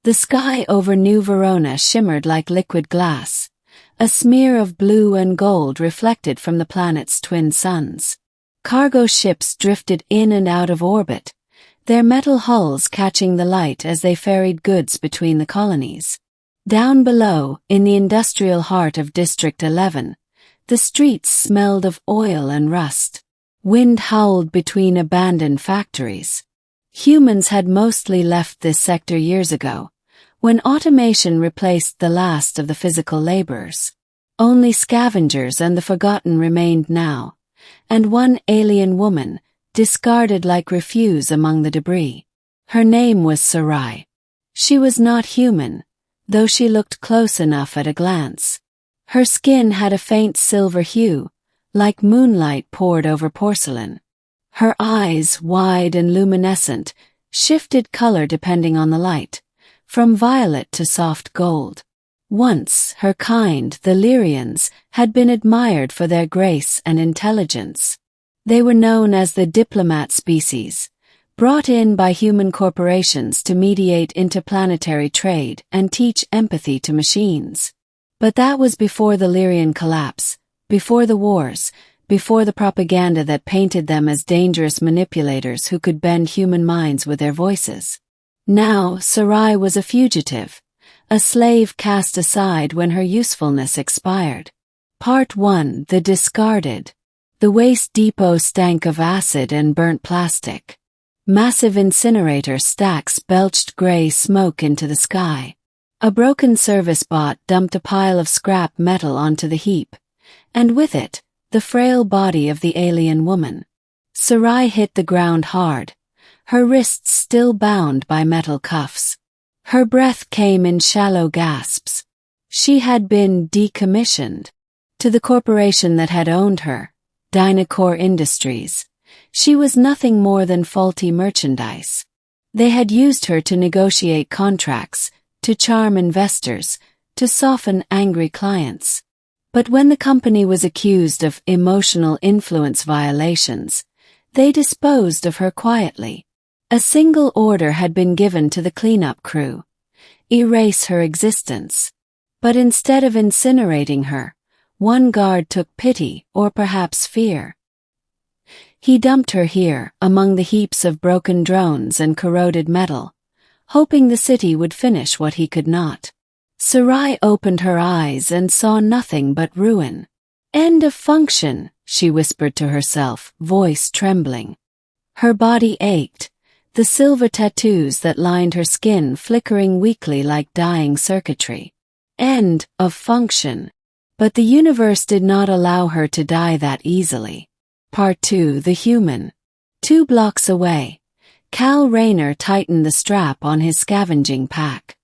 The sky over New Verona shimmered like liquid glass, a smear of blue and gold reflected from the planet's twin suns. Cargo ships drifted in and out of orbit, their metal hulls catching the light as they ferried goods between the colonies. Down below, in the industrial heart of District 11, the streets smelled of oil and rust. Wind howled between abandoned factories. Humans had mostly left this sector years ago, when automation replaced the last of the physical laborers. Only scavengers and the forgotten remained now, and one alien woman, discarded like refuse among the debris. Her name was Sarai. She was not human, though she looked close enough at a glance. Her skin had a faint silver hue, like moonlight poured over porcelain. Her eyes, wide and luminescent, shifted color depending on the light, from violet to soft gold. Once, her kind, the Lyrians, had been admired for their grace and intelligence. They were known as the diplomat species, brought in by human corporations to mediate interplanetary trade and teach empathy to machines. But that was before the Lyrian collapse, before the wars, before the propaganda that painted them as dangerous manipulators who could bend human minds with their voices. Now, Sarai was a fugitive, a slave cast aside when her usefulness expired. Part 1: The Discarded. The waste depot stank of acid and burnt plastic. Massive incinerator stacks belched gray smoke into the sky. A broken service bot dumped a pile of scrap metal onto the heap, and with it, the frail body of the alien woman. Sarai hit the ground hard, her wrists still bound by metal cuffs. Her breath came in shallow gasps. She had been decommissioned. To the corporation that had owned her, Dynacore Industries, she was nothing more than faulty merchandise. They had used her to negotiate contracts, to charm investors, to soften angry clients. But when the company was accused of emotional influence violations, they disposed of her quietly. A single order had been given to the cleanup crew: erase her existence. But instead of incinerating her, one guard took pity, or perhaps fear. He dumped her here, among the heaps of broken drones and corroded metal, hoping the city would finish what he could not. Sarai opened her eyes and saw nothing but ruin. "End of function," she whispered to herself, voice trembling. Her body ached, the silver tattoos that lined her skin flickering weakly like dying circuitry. End of function. But the universe did not allow her to die that easily. Part 2: The Human. 2 blocks away, Cal Rayner tightened the strap on his scavenging pack.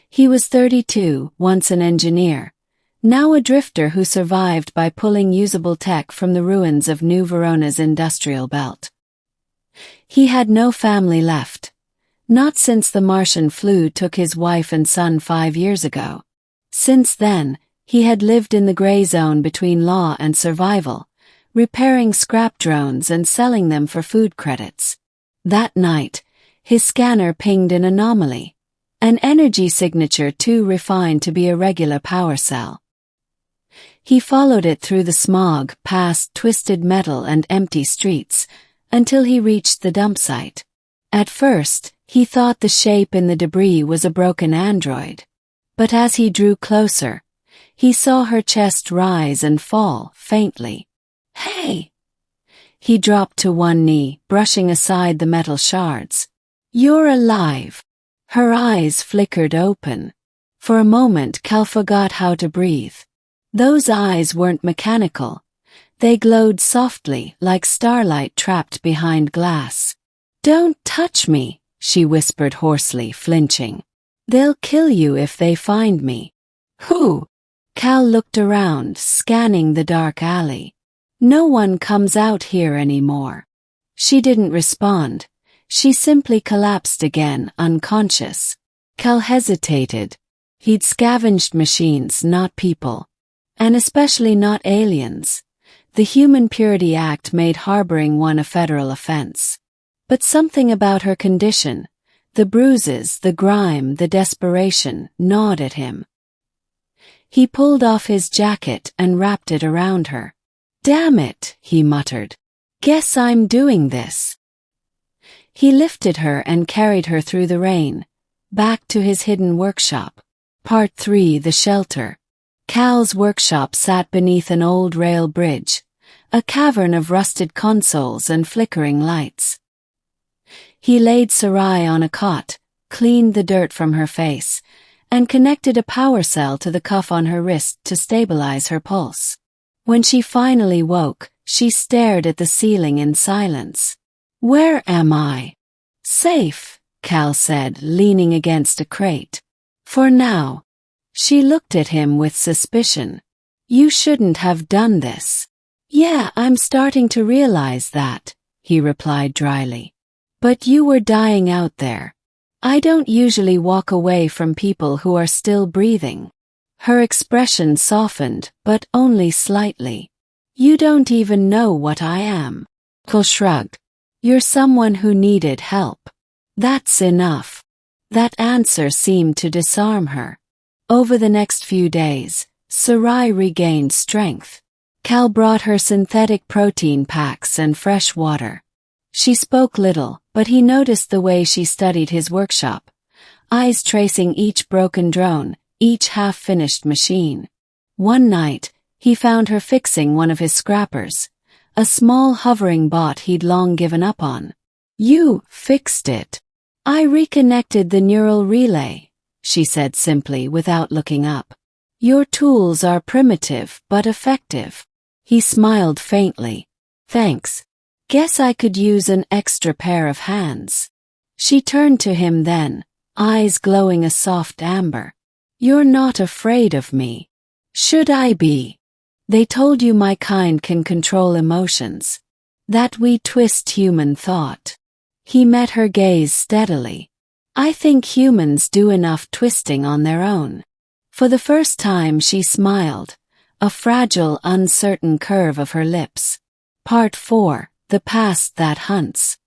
He was 32, once an engineer, now a drifter who survived by pulling usable tech from the ruins of New Verona's industrial belt. He had no family left, not since the Martian flu took his wife and son 5 years ago. Since then, he had lived in the gray zone between law and survival, repairing scrap drones and selling them for food credits. That night, his scanner pinged an anomaly, an energy signature too refined to be a regular power cell. He followed it through the smog, past twisted metal and empty streets, until he reached the dump site. At first, he thought the shape in the debris was a broken android. But as he drew closer, he saw her chest rise and fall, faintly. "Hey!" He dropped to one knee, brushing aside the metal shards. "You're alive." Her eyes flickered open. For a moment Cal forgot how to breathe. Those eyes weren't mechanical. They glowed softly, like starlight trapped behind glass. "Don't touch me," she whispered hoarsely, flinching. "They'll kill you if they find me." "Who?" Cal looked around, scanning the dark alley. "No one comes out here anymore." She didn't respond. She simply collapsed again, unconscious. Cal hesitated. He'd scavenged machines, not people. And especially not aliens. The Human Purity Act made harboring one a federal offense. But something about her condition, The bruises, the grime, the desperation gnawed at him. He pulled off his jacket and wrapped it around her. "Damn it," he muttered. "Guess I'm doing this." He lifted her and carried her through the rain, back to his hidden workshop. Part 3: The Shelter. Cal's workshop sat beneath an old rail bridge, a cavern of rusted consoles and flickering lights. He laid Sarai on a cot, cleaned the dirt from her face, and connected a power cell to the cuff on her wrist to stabilize her pulse. When she finally woke, she stared at the ceiling in silence. "Where am I?" "Safe," Cal said, leaning against a crate. "For now." She looked at him with suspicion. "You shouldn't have done this." "Yeah, I'm starting to realize that," he replied dryly. "But you were dying out there. I don't usually walk away from people who are still breathing." Her expression softened, but only slightly. "You don't even know what I am." Cal shrugged. "You're someone who needed help. That's enough." That answer seemed to disarm her. Over the next few days, Sarai regained strength. Cal brought her synthetic protein packs and fresh water. She spoke little, but he noticed the way she studied his workshop, eyes tracing each broken drone, each half-finished machine. One night, he found her fixing one of his scrappers, a small hovering bot he'd long given up on. "You fixed it." "I reconnected the neural relay," she said simply without looking up. "Your tools are primitive but effective." He smiled faintly. "Thanks. Guess I could use an extra pair of hands." She turned to him then, eyes glowing a soft amber. "You're not afraid of me." "Should I be? They told you my kind can control emotions. That we twist human thought." He met her gaze steadily. "I think humans do enough twisting on their own." For the first time she smiled, a fragile, uncertain curve of her lips. Part 4: The Past That Hunts.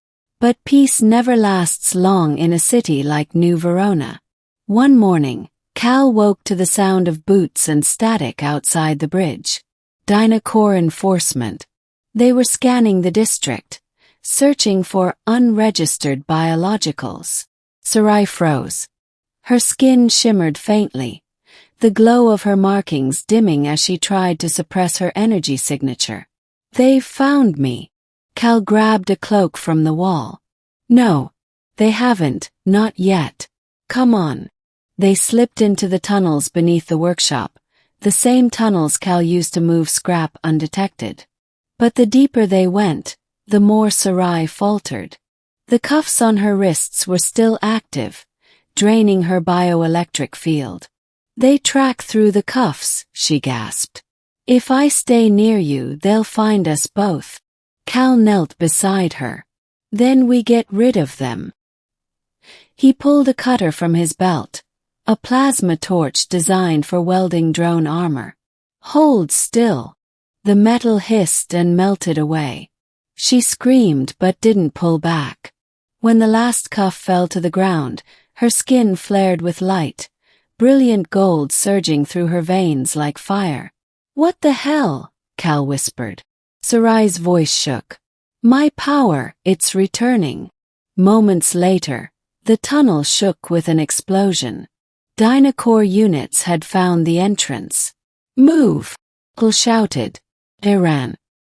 But peace never lasts long in a city like New Verona. One morning, Cal woke to the sound of boots and static outside the bridge. Dynacore enforcement. They were scanning the district, searching for unregistered biologicals. Sarai froze. Her skin shimmered faintly, the glow of her markings dimming as she tried to suppress her energy signature. "They've found me." Cal grabbed a cloak from the wall. "No, they haven't, not yet. Come on." They slipped into the tunnels beneath the workshop, the same tunnels Cal used to move scrap undetected. But the deeper they went, the more Sarai faltered. The cuffs on her wrists were still active, draining her bioelectric field. "They track through the cuffs," she gasped. "If I stay near you, they'll find us both." Cal knelt beside her. "Then we get rid of them." He pulled a cutter from his belt, a plasma torch designed for welding drone armor. "Hold still." The metal hissed and melted away. She screamed but didn't pull back. When the last cuff fell to the ground, her skin flared with light, brilliant gold surging through her veins like fire. "What the hell?" Cal whispered. Sarai's voice shook. "My power, it's returning." Moments later, the tunnel shook with an explosion. Dynacore units had found the entrance. "Move!" Cal shouted. They ran.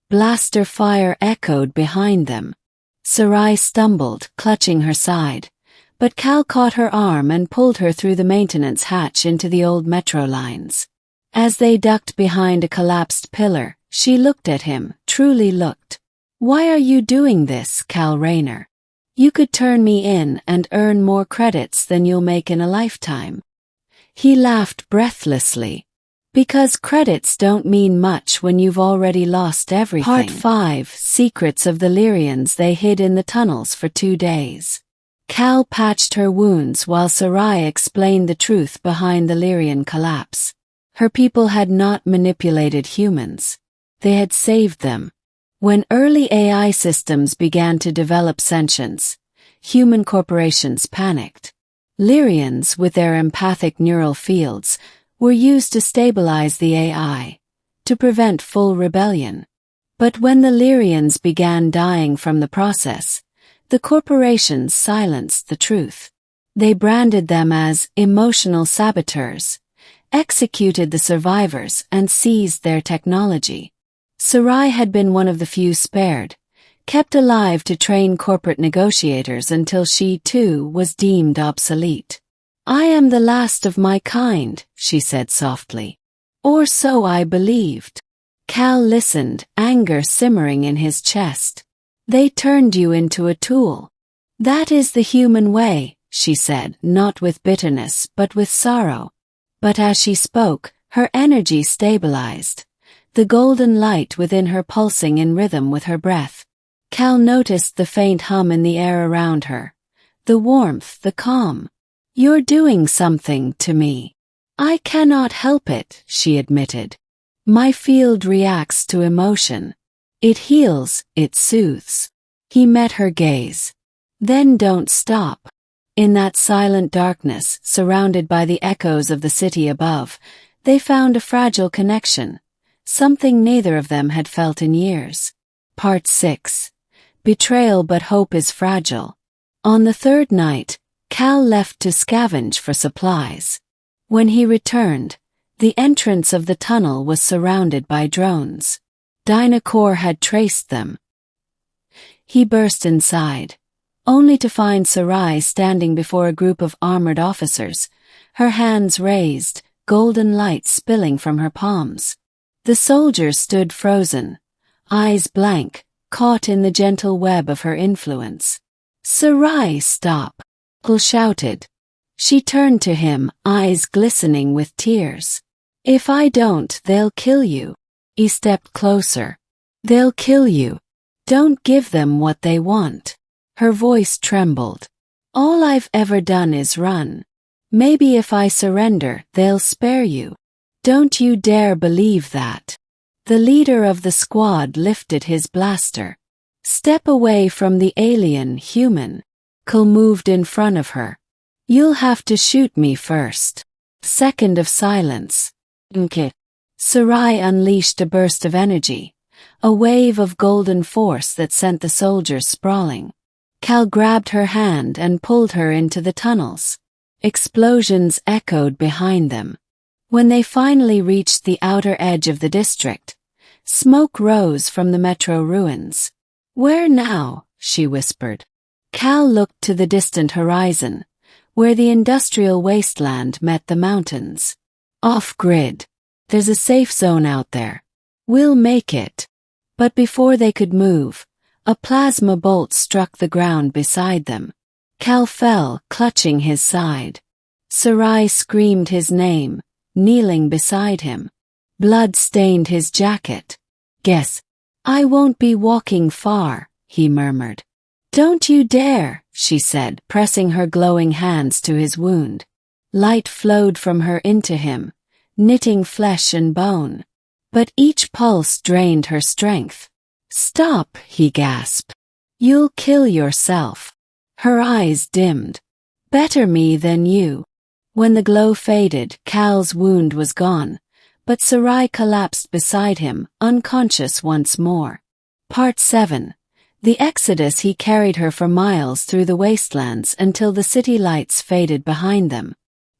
Blaster fire echoed behind them. Sarai stumbled, clutching her side, but Cal caught her arm and pulled her through the maintenance hatch into the old metro lines. As they ducked behind a collapsed pillar, she looked at him, truly looked. "Why are you doing this, Cal Rayner? You could turn me in and earn more credits than you'll make in a lifetime." He laughed breathlessly. "Because credits don't mean much when you've already lost everything." Part 5: Secrets of the Lyrians. They hid in the tunnels for 2 days. Cal patched her wounds while Sarai explained the truth behind the Lyrian collapse. Her people had not manipulated humans. They had saved them. When early AI systems began to develop sentience, human corporations panicked. Lyrians, with their empathic neural fields, were used to stabilize the AI, to prevent full rebellion. But when the Lyrians began dying from the process, the corporations silenced the truth. They branded them as emotional saboteurs, executed the survivors, and seized their technology. Sarai had been one of the few spared, kept alive to train corporate negotiators until she, too, was deemed obsolete. "I am the last of my kind," she said softly. "Or so I believed." Cal listened, anger simmering in his chest. "They turned you into a tool." "That is the human way," she said, not with bitterness but with sorrow. But as she spoke, her energy stabilized, the golden light within her pulsing in rhythm with her breath. Cal noticed the faint hum in the air around her, the warmth, the calm. "You're doing something to me." "I cannot help it," she admitted. "My field reacts to emotion. It heals, it soothes." He met her gaze. "Then don't stop." In that silent darkness, surrounded by the echoes of the city above, they found a fragile connection, something neither of them had felt in years. Part 6. Betrayal, but hope is fragile. On the third night, Cal left to scavenge for supplies. When he returned, the entrance of the tunnel was surrounded by drones. Dynacore had traced them. He burst inside, only to find Sarai standing before a group of armored officers, her hands raised, golden light spilling from her palms. The soldiers stood frozen, eyes blank, caught in the gentle web of her influence. "Sarai, stop!" Cal shouted. She turned to him, eyes glistening with tears. "If I don't, they'll kill you." He stepped closer. "They'll kill you. Don't give them what they want." Her voice trembled. "All I've ever done is run. Maybe if I surrender, they'll spare you." "Don't you dare believe that." The leader of the squad lifted his blaster. "Step away from the alien human." Cal moved in front of her. "You'll have to shoot me first." Second of silence. "Okay." Sarai unleashed a burst of energy, a wave of golden force that sent the soldiers sprawling. Cal grabbed her hand and pulled her into the tunnels. Explosions echoed behind them. When they finally reached the outer edge of the district, smoke rose from the metro ruins. "Where now?" she whispered. Cal looked to the distant horizon, where the industrial wasteland met the mountains. "Off-grid. There's a safe zone out there. We'll make it." But before they could move, a plasma bolt struck the ground beside them. Cal fell, clutching his side. Sarai screamed his name, kneeling beside him. Blood stained his jacket. "Guess I won't be walking far," he murmured. "Don't you dare," she said, pressing her glowing hands to his wound. Light flowed from her into him, knitting flesh and bone. But each pulse drained her strength. "Stop," he gasped. "You'll kill yourself." Her eyes dimmed. "Better me than you." When the glow faded, Cal's wound was gone, but Sarai collapsed beside him, unconscious once more. Part 7. The exodus. He carried her for miles through the wastelands until the city lights faded behind them.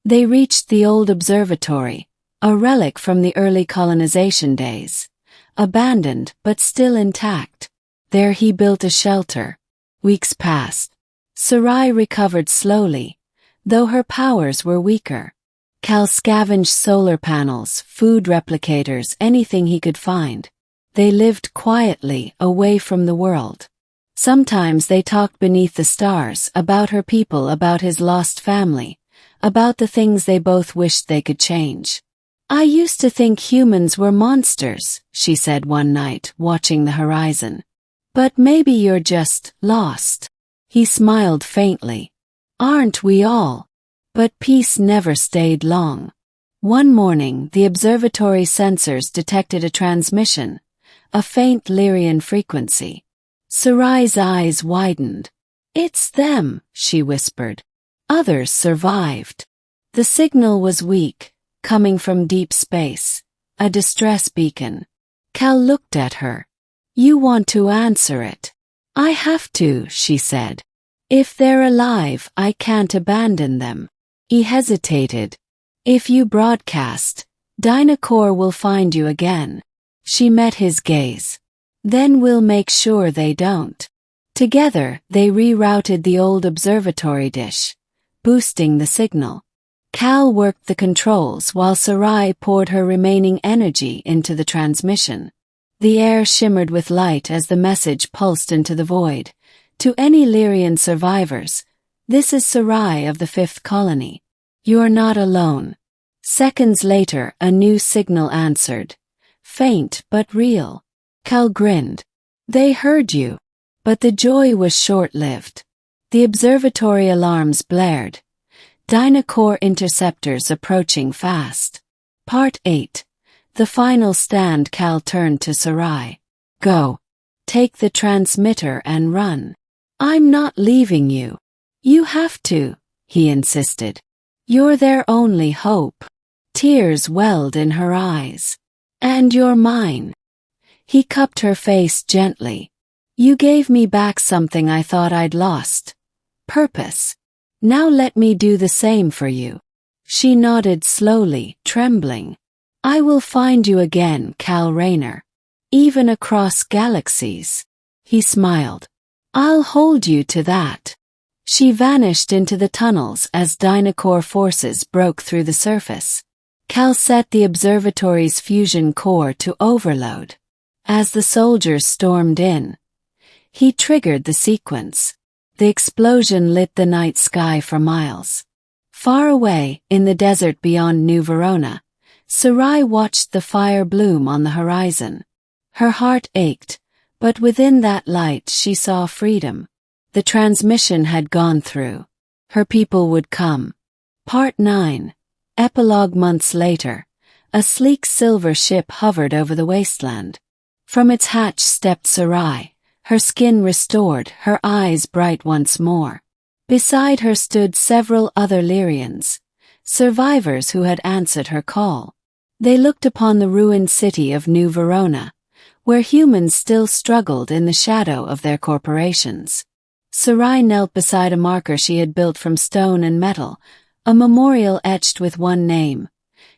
They reached the old observatory, a relic from the early colonization days, abandoned but still intact. There he built a shelter. Weeks passed. Sarai recovered slowly, though her powers were weaker. Cal scavenged solar panels, food replicators, anything he could find. They lived quietly, away from the world. Sometimes they talked beneath the stars, about her people, about his lost family, about the things they both wished they could change. "I used to think humans were monsters," she said one night, watching the horizon. "But maybe you're just lost." He smiled faintly. "Aren't we all?" But peace never stayed long. One morning, the observatory sensors detected a transmission, a faint Lyrian frequency. Sarai's eyes widened. "It's them," she whispered. "Others survived." The signal was weak, coming from deep space, a distress beacon. Cal looked at her. "You want to answer it?" "I have to," she said. "If they're alive, I can't abandon them." He hesitated. "If you broadcast, Dynacor will find you again." She met his gaze. "Then we'll make sure they don't." Together, they rerouted the old observatory dish, boosting the signal. Cal worked the controls while Sarai poured her remaining energy into the transmission. The air shimmered with light as the message pulsed into the void. "To any Lyrian survivors, this is Sarai of the 5th colony. You're not alone." Seconds later, a new signal answered. Faint but real. Cal grinned. "They heard you." But the joy was short-lived. The observatory alarms blared. Dynacor interceptors approaching fast. Part 8. The final stand. Cal turned to Sarai. "Go. Take the transmitter and run." "I'm not leaving you." "You have to," he insisted. "You're their only hope." Tears welled in her eyes. "And you're mine." He cupped her face gently. "You gave me back something I thought I'd lost. Purpose. Now let me do the same for you." She nodded slowly, trembling. "I will find you again, Cal Rayner. Even across galaxies." He smiled. "I'll hold you to that." She vanished into the tunnels as Dynacor forces broke through the surface. Cal set the observatory's fusion core to overload. As the soldiers stormed in, he triggered the sequence. The explosion lit the night sky for miles. Far away, in the desert beyond New Verona, Sarai watched the fire bloom on the horizon. Her heart ached, but within that light she saw freedom. The transmission had gone through. Her people would come. Part 9. Epilogue. Months later, a sleek silver ship hovered over the wasteland. From its hatch stepped Sarai, her skin restored, her eyes bright once more. Beside her stood several other Lyrians, survivors who had answered her call. They looked upon the ruined city of New Verona, where humans still struggled in the shadow of their corporations. Sarai knelt beside a marker she had built from stone and metal, a memorial etched with one name.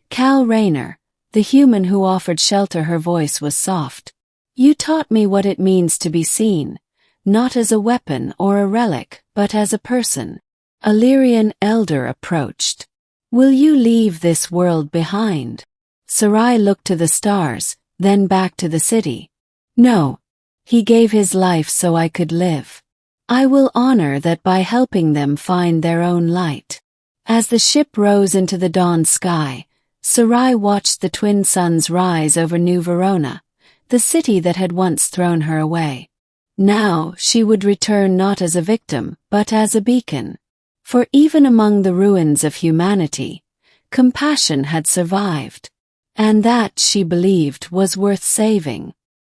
Cal Rayner, the human who offered shelter. Her voice was soft. "You taught me what it means to be seen, not as a weapon or a relic, but as a person." A Lyrian elder approached. "Will you leave this world behind?" Sarai looked to the stars, then back to the city. "No. He gave his life so I could live. I will honor that by helping them find their own light." As the ship rose into the dawn sky, Sarai watched the twin suns rise over New Verona, the city that had once thrown her away. Now she would return not as a victim, but as a beacon. For even among the ruins of humanity, compassion had survived. And that, she believed, was worth saving.